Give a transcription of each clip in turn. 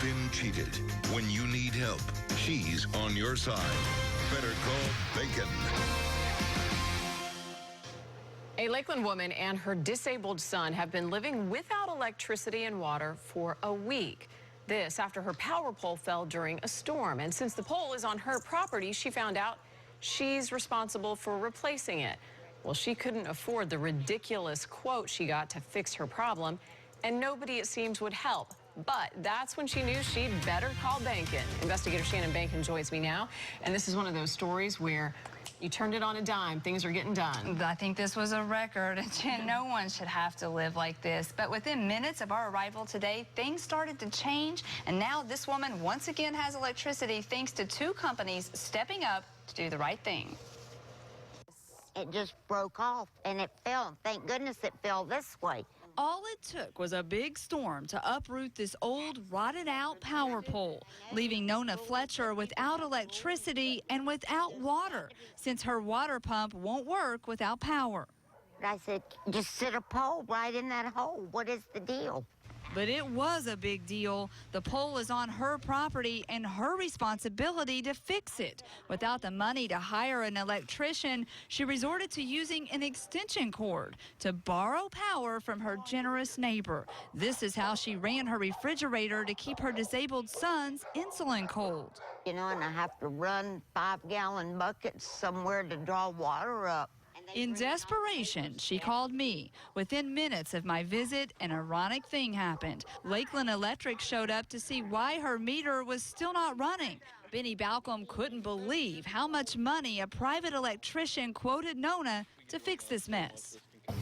been cheated. When you need help, she's on your side. Better call Bacon. A Lakeland woman and her disabled son have been living without electricity and water for a week. This after her power pole fell during a storm. And since the pole is on her property, she found out she's responsible for replacing it. Well, she couldn't afford the ridiculous quote she got to fix her problem, and nobody, it seems, would help. But that's when she knew she'd better call Bacon. Investigator Shannon Bacon joins me now. And this is one of those stories where you turned it on a dime. Things are getting done. I think this was a record. No one should have to live like this. But within minutes of our arrival today, things started to change. And now this woman once again has electricity thanks to two companies stepping up to do the right thing. It just broke off and it fell. Thank goodness it fell this way. All it took was a big storm to uproot this old, rotted-out power pole, leaving Nona Fletcher without electricity and without water, since her water pump won't work without power. I said, just sit a pole right in that hole. What is the deal? But it was a big deal. The pole is on her property and her responsibility to fix it. Without the money to hire an electrician, she resorted to using an extension cord to borrow power from her generous neighbor. This is how she ran her refrigerator to keep her disabled son's insulin cold. You know, and I have to run 5-gallon buckets somewhere to draw water up. In desperation, she called me. Within minutes of my visit, an ironic thing happened. Lakeland Electric showed up to see why her meter was still not running. Benny Balcom couldn't believe how much money a private electrician quoted Nona to fix this mess.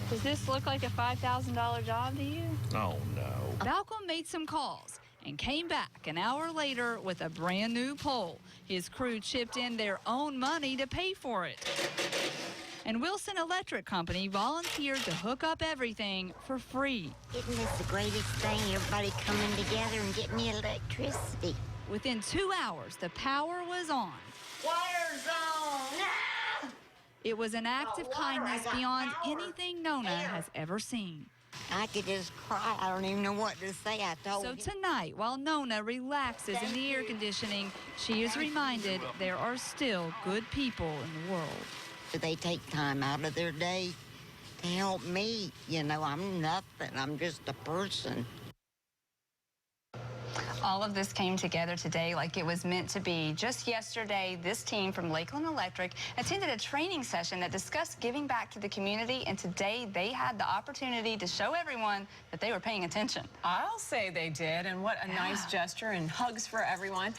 Does this look like a $5,000 job to you? Oh, no. Balcom made some calls and came back an hour later with a brand new pole. His crew chipped in their own money to pay for it. And Wilson Electric Company volunteered to hook up everything for free. Isn't this the greatest thing? Everybody coming together and getting the electricity. Within 2 hours, the power was on. Water's on! Ah! It was an act of kindness beyond anything Nona has ever seen. I could just cry. I don't even know what to say. I told So tonight, while Nona relaxes in the air conditioning, she is reminded there are still good people in the world. They take time out of their day to help me. You know, I'm nothing. I'm just a person. All of this came together today like it was meant to be. Just yesterday, this team from Lakeland Electric attended a training session that discussed giving back to the community, and today they had the opportunity to show everyone that they were paying attention. I'll say they did, and what a nice gesture, and hugs for everyone.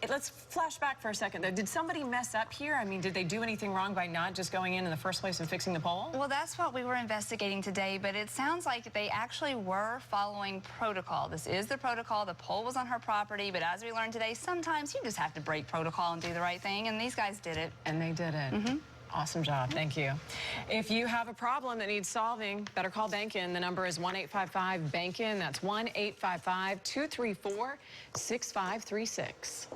Let's flash back for a second, though. Did somebody mess up here? I mean, did they do anything wrong by not just going in the first place and fixing the pole? Well, that's what we were investigating today, but it sounds like they actually were following protocol. This is the protocol. The pole was on her property, but as we learned today, sometimes you just have to break protocol and do the right thing, and these guys did it. And they did it. Awesome job. Thank you. If you have a problem that needs solving, better call Bacon. The number is 1-855-BANKIN. That's 1-855-234-6536.